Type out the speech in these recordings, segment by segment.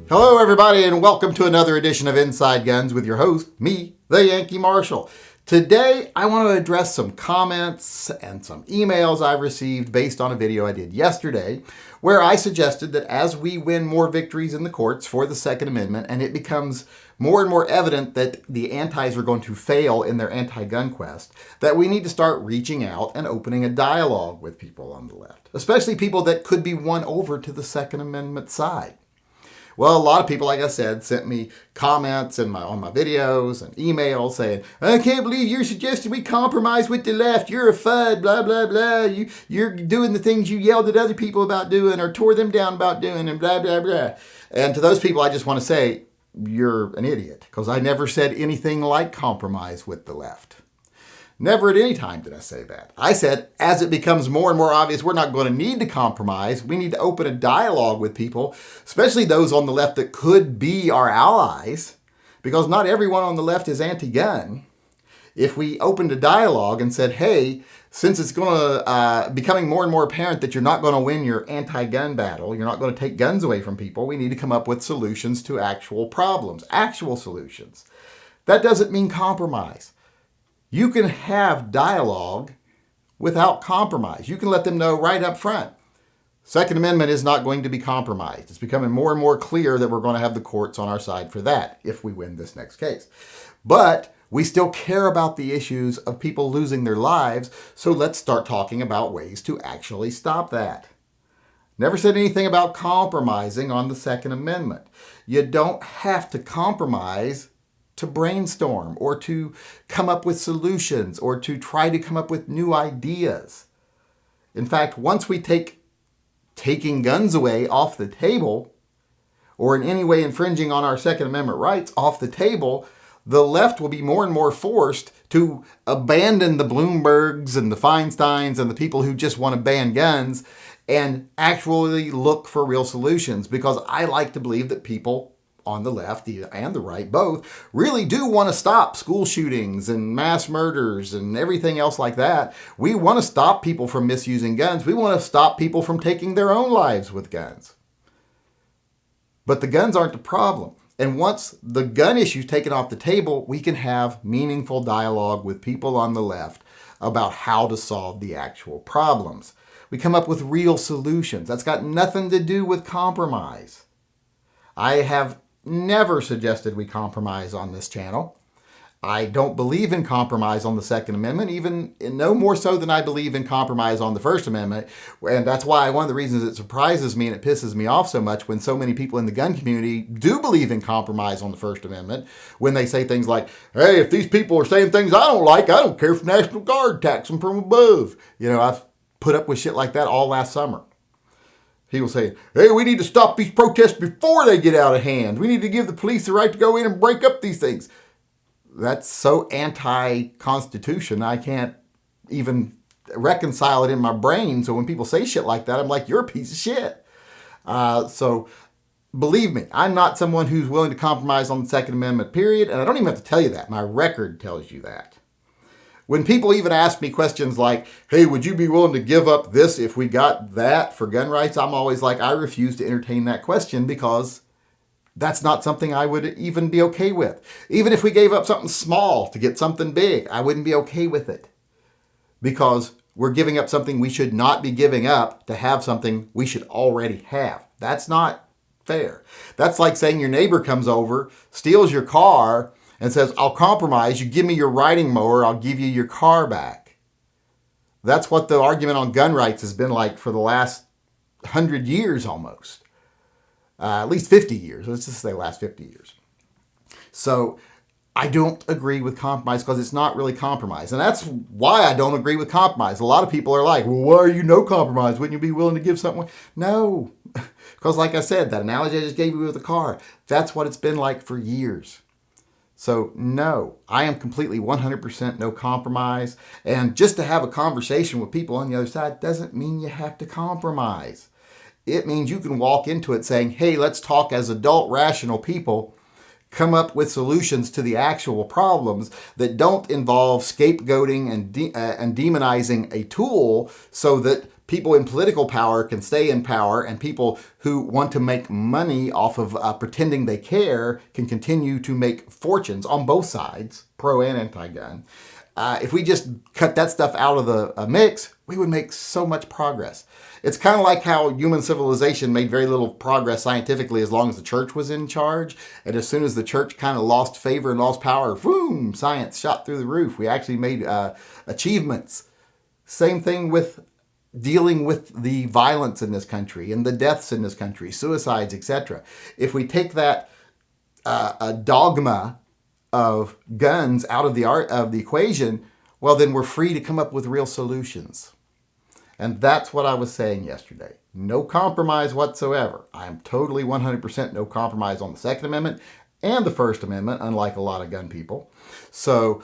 Hello, everybody, and welcome to another edition of Inside Guns with your host, me, the Yankee Marshal. Today, I want to address some comments and some emails I've received based on a video I did yesterday, where I suggested that as we win more victories in the courts for the Second Amendment, and it becomes more and more evident that the antis are going to fail in their anti-gun quest, that we need to start reaching out and opening a dialogue with people on the left, especially people that could be won over to the Second Amendment side. Well, a lot of people, like I said, sent me comments on my videos and emails saying, I can't believe you're suggesting we compromise with the left. You're a FUD, blah, blah, blah. You're doing the things you yelled at other people about doing or tore them down about doing and blah, blah, blah. And to those people, I just want to say, you're an idiot, because I never said anything like compromise with the left. Never at any time did I say that. I said, as it becomes more and more obvious we're not going to need to compromise, we need to open a dialogue with people, especially those on the left that could be our allies, because not everyone on the left is anti-gun. If we opened a dialogue and said, hey, since it's going to becoming more and more apparent that you're not going to win your anti-gun battle, you're not going to take guns away from people, we need to come up with solutions to actual problems, actual solutions. That doesn't mean compromise. You can have dialogue without compromise. You can let them know right up front. Second Amendment is not going to be compromised. It's becoming more and more clear that we're going to have the courts on our side for that if we win this next case. But we still care about the issues of people losing their lives, so let's start talking about ways to actually stop that. Never said anything about compromising on the Second Amendment. You don't have to compromise to brainstorm or to come up with solutions or to try to come up with new ideas. In fact, once we take taking guns away off the table, or in any way infringing on our Second Amendment rights off the table, the left will be more and more forced to abandon the Bloombergs and the Feinsteins and the people who just want to ban guns and actually look for real solutions, because I like to believe that people on the left and the right both really do want to stop school shootings and mass murders and everything else like that. We want to stop people from misusing guns. We want to stop people from taking their own lives with guns. But the guns aren't the problem. And once the gun issue is taken off the table, we can have meaningful dialogue with people on the left about how to solve the actual problems. We come up with real solutions. That's got nothing to do with compromise. I have never suggested we compromise on this channel. I don't believe in compromise on the Second Amendment, even no more so than I believe in compromise on the First Amendment. And that's why one of the reasons it surprises me and it pisses me off so much when so many people in the gun community do believe in compromise on the First Amendment, when they say things like, hey, if these people are saying things I don't like, I don't care if National Guard attacks them from above. You know, I've put up with shit like that all last summer. People say, hey, we need to stop these protests before they get out of hand. We need to give the police the right to go in and break up these things. That's so anti-Constitution, I can't even reconcile it in my brain. So when people say shit like that, I'm like, you're a piece of shit. So believe me, I'm not someone who's willing to compromise on the Second Amendment, period. And I don't even have to tell you that. My record tells you that. When people even ask me questions like, hey, would you be willing to give up this if we got that for gun rights? I'm always like, I refuse to entertain that question, because that's not something I would even be okay with. Even if we gave up something small to get something big, I wouldn't be okay with it, because we're giving up something we should not be giving up to have something we should already have. That's not fair. That's like saying your neighbor comes over, steals your car, and says, I'll compromise, you give me your riding mower, I'll give you your car back. That's what the argument on gun rights has been like for the last 100 years almost. At least 50 years. Let's just say last 50 years. So I don't agree with compromise, because it's not really compromise. And that's why I don't agree with compromise. A lot of people are like, well, why are you no compromise? Wouldn't you be willing to give something? No. Because like I said, that analogy I just gave you with the car, that's what it's been like for years. So no, I am completely 100% no compromise. And just to have a conversation with people on the other side doesn't mean you have to compromise. It means you can walk into it saying, hey, let's talk as adult, rational people, come up with solutions to the actual problems that don't involve scapegoating and demonizing a tool so that people in political power can stay in power, and people who want to make money off of pretending they care can continue to make fortunes on both sides, pro and anti-gun. If we just cut that stuff out of the mix, we would make so much progress. It's kind of like how human civilization made very little progress scientifically as long as the church was in charge. And as soon as the church kind of lost favor and lost power, boom, science shot through the roof. We actually made achievements. Same thing with dealing with the violence in this country and the deaths in this country, suicides, etc. If we take that dogma of guns out of the equation, well, then we're free to come up with real solutions. And that's what I was saying yesterday. No compromise whatsoever. I'm totally 100% no compromise on the Second Amendment and the First Amendment, unlike a lot of gun people. So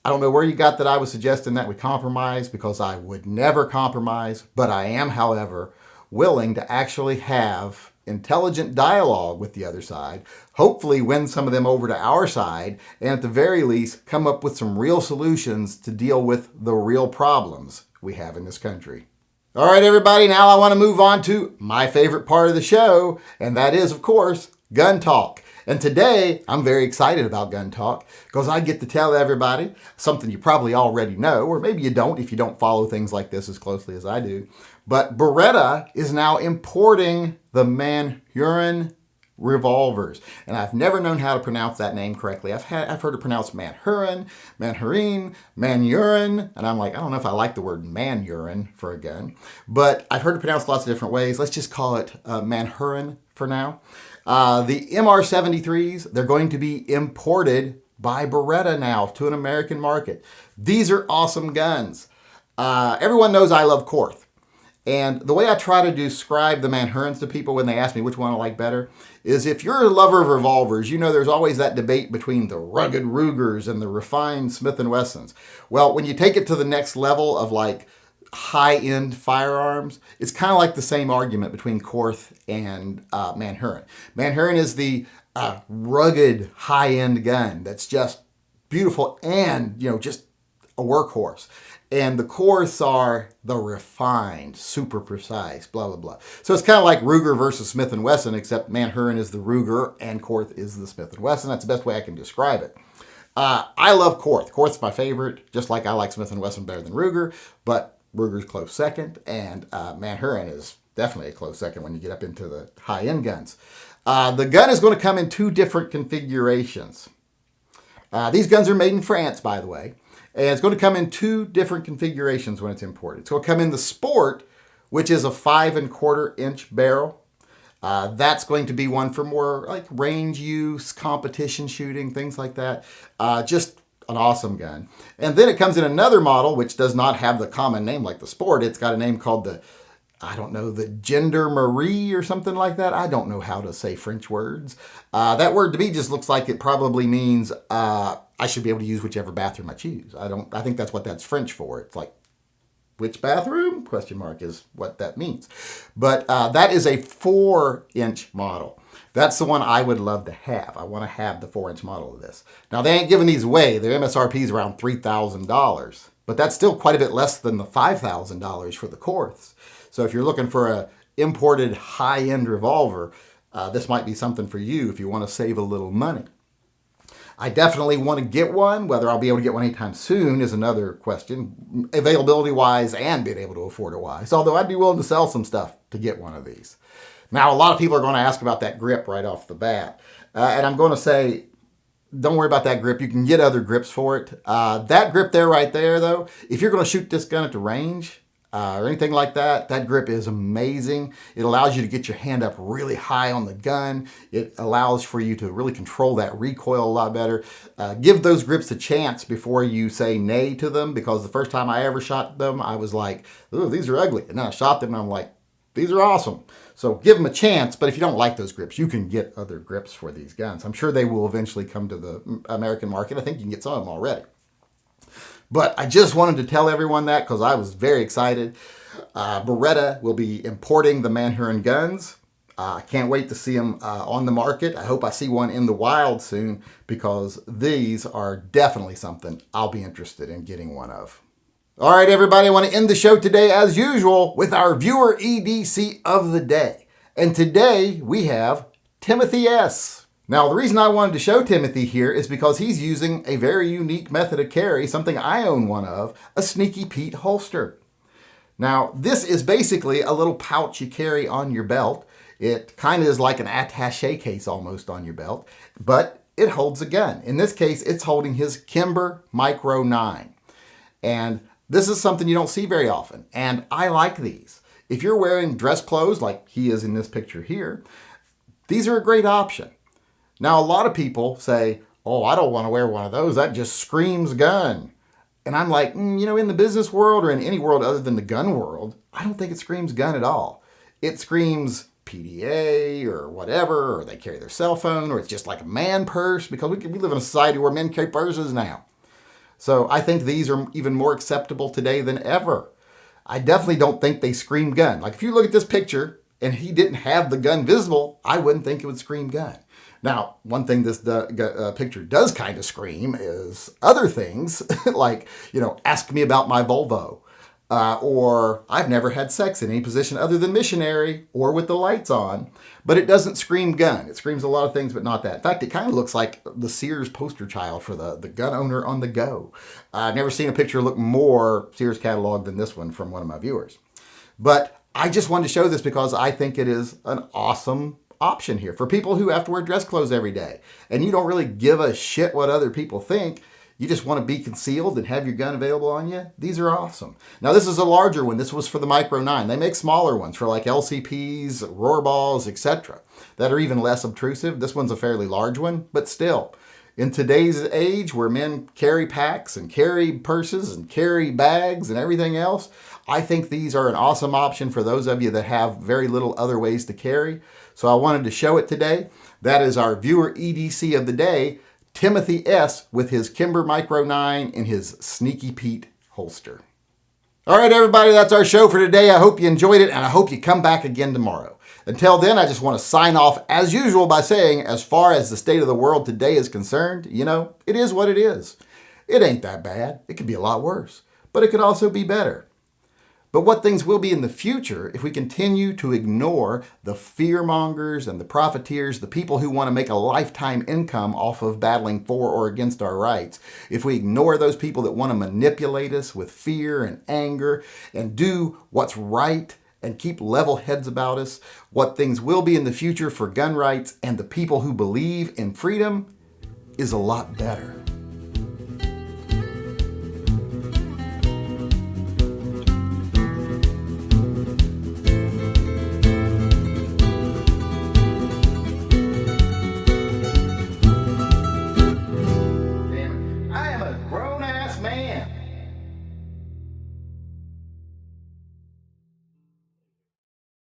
I don't know where you got that I was suggesting that we compromise, because I would never compromise. But I am, however, willing to actually have intelligent dialogue with the other side, hopefully win some of them over to our side, and at the very least come up with some real solutions to deal with the real problems we have in this country. All right, everybody, now I want to move on to my favorite part of the show, and that is, of course, gun talk. And today, I'm very excited about gun talk because I get to tell everybody something you probably already know, or maybe you don't if you don't follow things like this as closely as I do. But Beretta is now importing the Manhurin revolvers. And I've never known how to pronounce that name correctly. I've heard it pronounced Manhurin, Manhurin, Manurin, and I'm like, I don't know if I like the word Manurin for a gun, but I've heard it pronounced lots of different ways. Let's just call it Manhurin for now. The MR73s, they're going to be imported by Beretta now to an American market. These are awesome guns. Everyone knows I love Korth. And the way I try to describe the Manhurins to people when they ask me which one I like better is, if you're a lover of revolvers, you know there's always that debate between the rugged Rugers and the refined Smith & Wessons. Well, when you take it to the next level of like high-end firearms, it's kind of like the same argument between Korth and Manhurin. Manhurin is the rugged high-end gun that's just beautiful and, just a workhorse. And the Korths are the refined, super precise, blah, blah, blah. So it's kind of like Ruger versus Smith & Wesson, except Manhurin is the Ruger and Korth is the Smith & Wesson. That's the best way I can describe it. I love Korth. Korth's my favorite, just like I like Smith & Wesson better than Ruger, but Ruger's close second, and Manhurin is definitely a close second when you get up into the high-end guns. The gun is going to come in two different configurations. These guns are made in France, by the way. And it's going to come in two different configurations when it's imported. So it'll come in the Sport, which is a 5¼ inch barrel. That's going to be one for more like range use, competition shooting, things like that. Just an awesome gun. And then it comes in another model, which does not have the common name like the Sport. It's got a name called the Gendarmerie or something like that. I don't know how to say French words. That word to me just looks like it probably means I should be able to use whichever bathroom I choose. I think that's what that's French for. It's like, which bathroom? Question mark is what that means. But that is a 4-inch model. That's the one I would love to have. I want to have the 4-inch model of this. Now, they ain't giving these away. Their MSRP is around $3,000. But that's still quite a bit less than the $5,000 for the Korths. So if you're looking for a imported high-end revolver, this might be something for you if you want to save a little money. I definitely want to get one. Whether I'll be able to get one anytime soon is another question, availability-wise and being able to afford it wise. Although I'd be willing to sell some stuff to get one of these. Now, a lot of people are going to ask about that grip right off the bat. And I'm going to say, don't worry about that grip. You can get other grips for it. That grip there right there, though, if you're going to shoot this gun at the range, or anything like that, that grip is amazing. It allows you to get your hand up really high on the gun. It allows for you to really control that recoil a lot better. Give those grips a chance before you say nay to them, because the first time I ever shot them, I was like, ooh, these are ugly. And then I shot them and I'm like, these are awesome. So give them a chance, but if you don't like those grips, you can get other grips for these guns. I'm sure they will eventually come to the American market. I think you can get some of them already. But I just wanted to tell everyone that because I was very excited. Beretta will be importing the Manhurin guns. I can't wait to see them on the market. I hope I see one in the wild soon, because these are definitely something I'll be interested in getting one of. All right, everybody, I want to end the show today, as usual, with our viewer EDC of the day. And today we have Timothy S. Now, the reason I wanted to show Timothy here is because he's using a very unique method of carry, something I own one of, a Sneaky Pete holster. Now, this is basically a little pouch you carry on your belt. It kind of is like an attaché case almost on your belt, but it holds a gun. In this case, it's holding his Kimber Micro 9. And this is something you don't see very often, and I like these. If you're wearing dress clothes like he is in this picture here, these are a great option. Now, a lot of people say, oh, I don't want to wear one of those. That just screams gun. And I'm like, in the business world or in any world other than the gun world, I don't think it screams gun at all. It screams PDA or whatever, or they carry their cell phone, or it's just like a man purse, because we live in a society where men carry purses now. So I think these are even more acceptable today than ever. I definitely don't think they scream gun. Like if you look at this picture and he didn't have the gun visible, I wouldn't think it would scream gun. Now, one thing this picture does kind of scream is other things like, ask me about my Volvo. Or I've never had sex in any position other than missionary or with the lights on. But it doesn't scream gun. It screams a lot of things, but not that. In fact, it kind of looks like the Sears poster child for the gun owner on the go. I've never seen a picture look more Sears catalog than this one from one of my viewers. But I just wanted to show this because I think it is an awesome option here for people who have to wear dress clothes every day. And you don't really give a shit what other people think. You just want to be concealed and have your gun available on you. These are awesome. Now, this is a larger one. This was for the Micro 9. They make smaller ones for like LCPs, Rohrballs, etc. that are even less obtrusive. This one's a fairly large one, but still. In today's age where men carry packs and carry purses and carry bags and everything else, I think these are an awesome option for those of you that have very little other ways to carry. So I wanted to show it today. That is our viewer EDC of the day, Timothy S. with his Kimber Micro 9 in his Sneaky Pete holster. All right, everybody, that's our show for today. I hope you enjoyed it, and I hope you come back again tomorrow. Until then, I just want to sign off as usual by saying, as far as the state of the world today is concerned, it is what it is. It ain't that bad. It could be a lot worse, but it could also be better. But what things will be in the future if we continue to ignore the fearmongers and the profiteers, the people who want to make a lifetime income off of battling for or against our rights, if we ignore those people that want to manipulate us with fear and anger and do what's right and keep level heads about us, what things will be in the future for gun rights and the people who believe in freedom is a lot better.